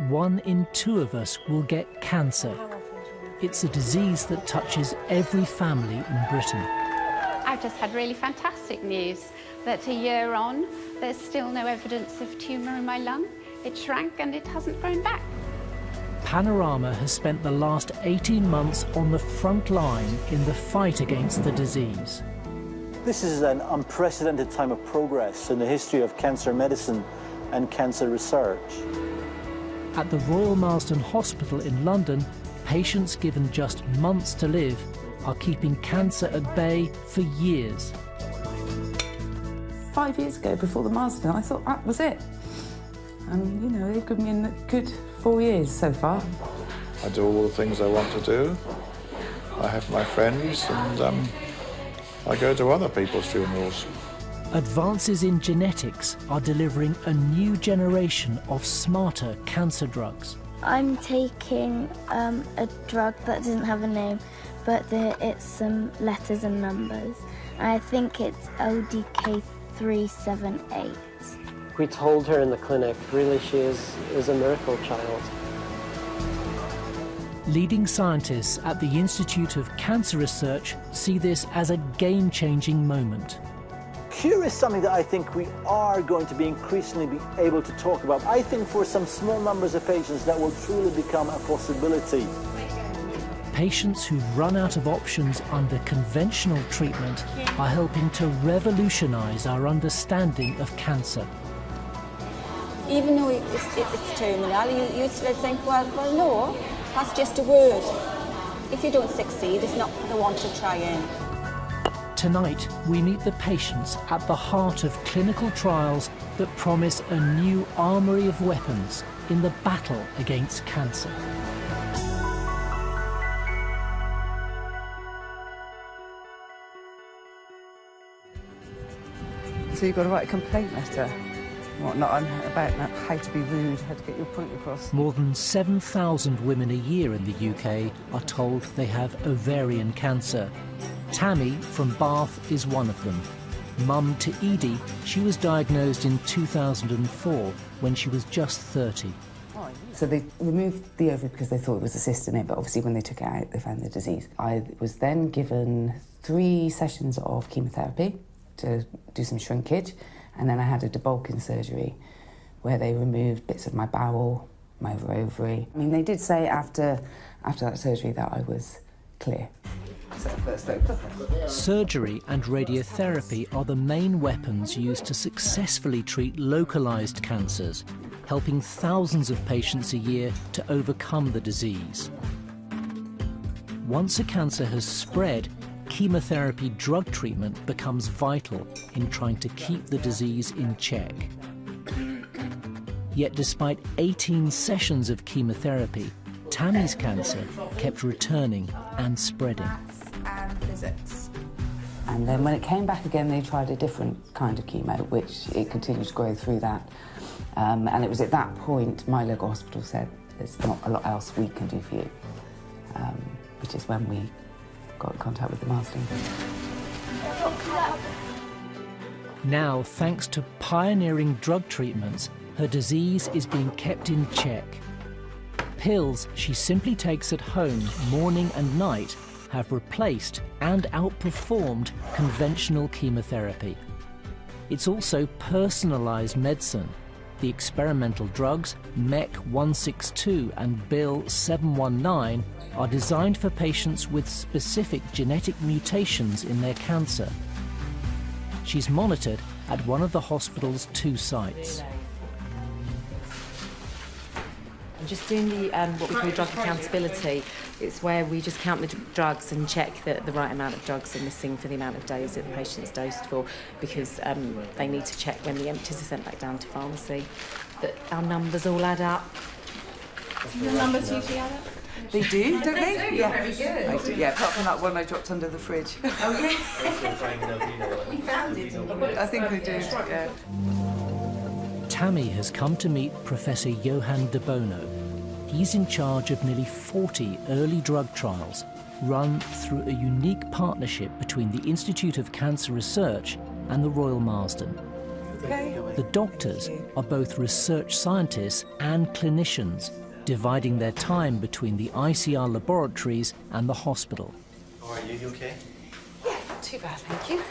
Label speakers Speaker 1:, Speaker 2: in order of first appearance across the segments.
Speaker 1: 1 in 2 of us will get cancer. It's a disease that touches every family in Britain.
Speaker 2: I've just had really fantastic news that a year on, there's still no evidence of tumour in my lung. It shrank and it hasn't grown back.
Speaker 1: Panorama has spent the last 18 months on the front line in the fight against the disease.
Speaker 3: This is an unprecedented time of progress in the history of cancer medicine and cancer research.
Speaker 1: At the Royal Marsden Hospital in London, patients given just months to live are keeping cancer at bay for years.
Speaker 4: 5 years ago, before the Marsden, I thought that was it. And, you know, they've given me a good 4 years so far.
Speaker 5: I do all the things I want to do. I have my friends and I go to other people's funerals.
Speaker 1: Advances in genetics are delivering a new generation of smarter cancer drugs.
Speaker 6: I'm taking a drug that doesn't have a name, but it's some letters and numbers. I think it's LDK378.
Speaker 7: We told her in the clinic, really, she is a miracle child.
Speaker 1: Leading scientists at the Institute of Cancer Research see this as a game-changing moment.
Speaker 3: Cure is something that I think we are going to be increasingly be able to talk about. I think for some small numbers of patients that will truly become a possibility.
Speaker 1: Patients who've run out of options under conventional treatment are helping to revolutionize our understanding of cancer.
Speaker 8: Even though it's terminal, you still think, well, no, that's just a word. If you don't succeed, it's not the one to try in.
Speaker 1: Tonight, we meet the patients at the heart of clinical trials that promise a new armory of weapons in the battle against cancer.
Speaker 4: So you've got to write a complaint letter. Whatnot about how to be rude, how to get your point across.
Speaker 1: More than 7,000 women a year in the UK are told they have ovarian cancer. Tammy from Bath is one of them. Mum to Edie, she was diagnosed in 2004 when she was just 30.
Speaker 4: So they removed the ovary because they thought it was a cyst in it, but obviously when they took it out, they found the disease. I was then given 3 sessions of chemotherapy to do some shrinkage, and then I had a debulking surgery where they removed bits of my bowel, my ovary. I mean, they did say after that surgery that I was clear.
Speaker 1: Surgery and radiotherapy are the main weapons used to successfully treat localized cancers, helping thousands of patients a year to overcome the disease. Once a cancer has spread, chemotherapy drug treatment becomes vital in trying to keep the disease in check. Yet despite 18 sessions of chemotherapy, Tammy's cancer kept returning and spreading.
Speaker 4: And physics. And then when it came back again, they tried a different kind of chemo, which it continued to grow through that. And it was at that point my local hospital said, there's not a lot else we can do for you, which is when we got in contact with the Marsden.
Speaker 1: Now, thanks to pioneering drug treatments, her disease is being kept in check. Pills she simply takes at home morning and night have replaced and outperformed conventional chemotherapy. It's also personalised medicine. The experimental drugs MEC 162 and BIL 719 are designed for patients with specific genetic mutations in their cancer. She's monitored at one of the hospital's 2 sites.
Speaker 9: I'm just doing the what we call drug accountability. It's where we just count the drugs and check that the right amount of drugs are missing for the amount of days that the patient's dosed for, because they need to check when the empties are sent back down to pharmacy that our numbers all add up.
Speaker 8: Your numbers usually add up?
Speaker 4: They do, don't they?
Speaker 8: Yeah. Very good.
Speaker 4: I do, yeah, apart from that one I dropped under the fridge.
Speaker 8: Oh, yeah. You found it.
Speaker 4: I think I did, yeah.
Speaker 1: Tammy has come to meet Professor Johan de Bono. He's in charge of nearly 40 early drug trials run through a unique partnership between the Institute of Cancer Research and the Royal Marsden.
Speaker 4: Okay.
Speaker 1: The doctors are both research scientists and clinicians, dividing their time between the ICR laboratories and the hospital.
Speaker 10: How are you? You okay?
Speaker 4: Yeah, not too bad, thank you.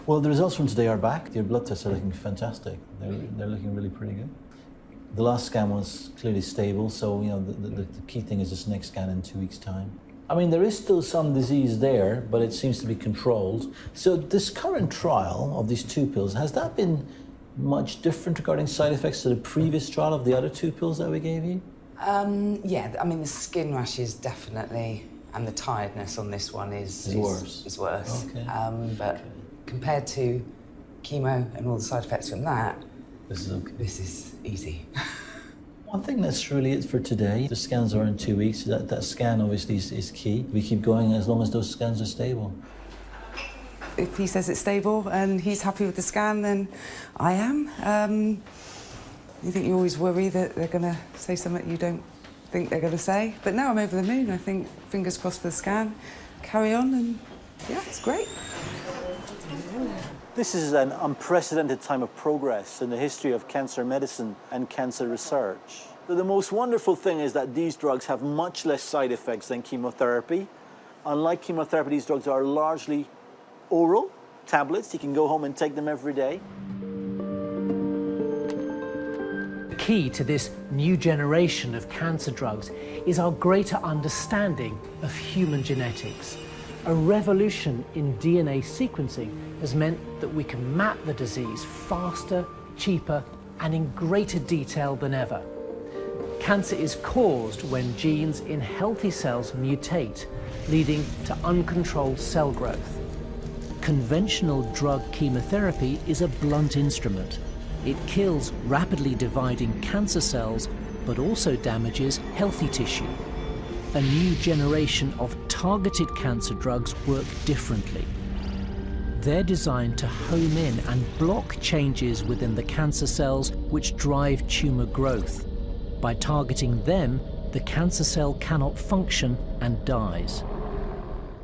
Speaker 3: Well, the results from today are back. Your blood tests are looking fantastic. They're looking really pretty good. The last scan was clearly stable, so you know the key thing is this next scan in 2 weeks' time. I mean, there is still some disease there, but it seems to be controlled. So this current trial of these 2 pills, has that been much different regarding side effects to the previous trial of the other 2 pills that we gave you?
Speaker 4: Yeah, I mean, the skin rashes definitely, and the tiredness on this one is worse. Is worse.
Speaker 3: Okay.
Speaker 4: But compared to chemo and all the side effects from that,
Speaker 3: This is okay.
Speaker 4: This is easy.
Speaker 3: I think that's really it for today. The scans are in 2 weeks. That scan obviously is key. We keep going as long as those scans are stable.
Speaker 4: If he says it's stable and he's happy with the scan, then I am. You think you always worry that they're going to say something you don't think they're going to say. But now I'm over the moon. I think fingers crossed for the scan. Carry on, and yeah, it's great.
Speaker 3: This is an unprecedented time of progress in the history of cancer medicine and cancer research. The most wonderful thing is that these drugs have much less side effects than chemotherapy. Unlike chemotherapy, these drugs are largely oral tablets. You can go home and take them every day.
Speaker 1: The key to this new generation of cancer drugs is our greater understanding of human genetics. A revolution in DNA sequencing has meant that we can map the disease faster, cheaper, and in greater detail than ever. Cancer is caused when genes in healthy cells mutate, leading to uncontrolled cell growth. Conventional drug chemotherapy is a blunt instrument. It kills rapidly dividing cancer cells, but also damages healthy tissue. A new generation of targeted cancer drugs work differently. They're designed to home in and block changes within the cancer cells which drive tumor growth. By targeting them, the cancer cell cannot function and dies.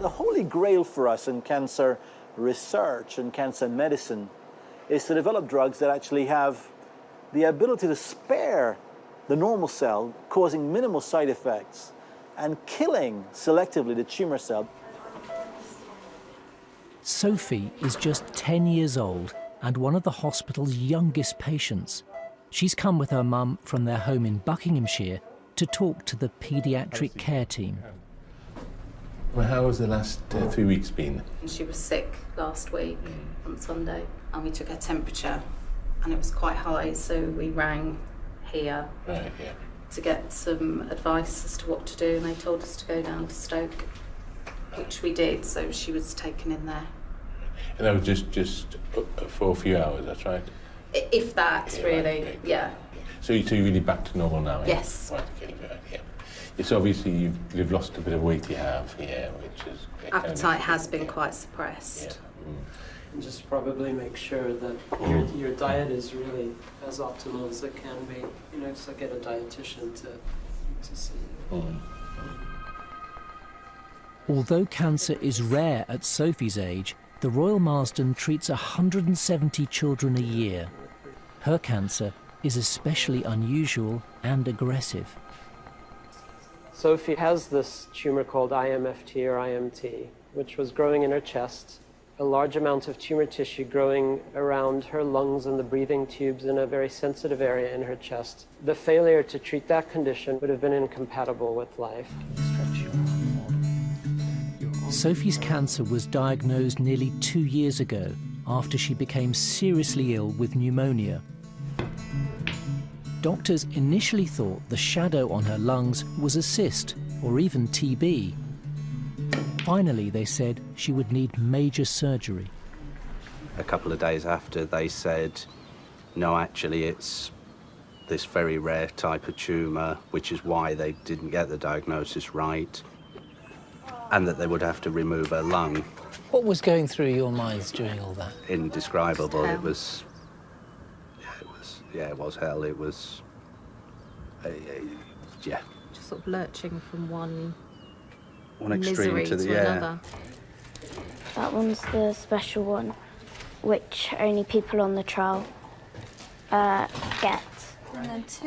Speaker 3: The holy grail for us in cancer research and cancer medicine is to develop drugs that actually have the ability to spare the normal cell, causing minimal side effects, and killing selectively the tumor cell.
Speaker 1: Sophie is just 10 years old and one of the hospital's youngest patients. She's come with her mum from their home in Buckinghamshire to talk to the paediatric care team.
Speaker 11: Well, how has the last 3 weeks been?
Speaker 12: She was sick last week on Sunday, and we took her temperature and it was quite high, so we rang here.
Speaker 11: Right, yeah.
Speaker 12: To get some advice as to what to do, and they told us to go down to Stoke, which we did, so she was taken in there.
Speaker 11: And that was just for a few hours, that's right?
Speaker 12: If that, yeah, really, right, yeah.
Speaker 11: So you're really back to normal now?
Speaker 12: Yes.
Speaker 11: Right, okay, yeah. It's obviously you've lost a bit of weight, you have, yeah, which is...
Speaker 12: Appetite has been quite suppressed.
Speaker 11: Yeah.
Speaker 7: And just probably make sure that your diet is really as optimal as it can be. You know, so get a dietitian to see.
Speaker 1: Although cancer is rare at Sophie's age, the Royal Marsden treats 170 children a year. Her cancer is especially unusual and aggressive.
Speaker 7: Sophie has this tumor called IMFT or IMT, which was growing in her chest. A large amount of tumor tissue growing around her lungs and the breathing tubes in a very sensitive area in her chest. The failure to treat that condition would have been incompatible with life.
Speaker 1: Sophie's cancer was diagnosed nearly 2 years ago after she became seriously ill with pneumonia. Doctors initially thought the shadow on her lungs was a cyst or even TB. Finally, they said she would need major surgery.
Speaker 13: A couple of days after, they said, no, actually, it's this very rare type of tumour, which is why they didn't get the diagnosis right, and that they would have to remove her lung.
Speaker 14: What was going through your minds during all that?
Speaker 13: Indescribable. It was hell. It was, yeah.
Speaker 12: Just sort of lurching from one
Speaker 13: extreme to the
Speaker 12: another.
Speaker 6: That one's the special one, which only people on the trial get.
Speaker 10: And then 2.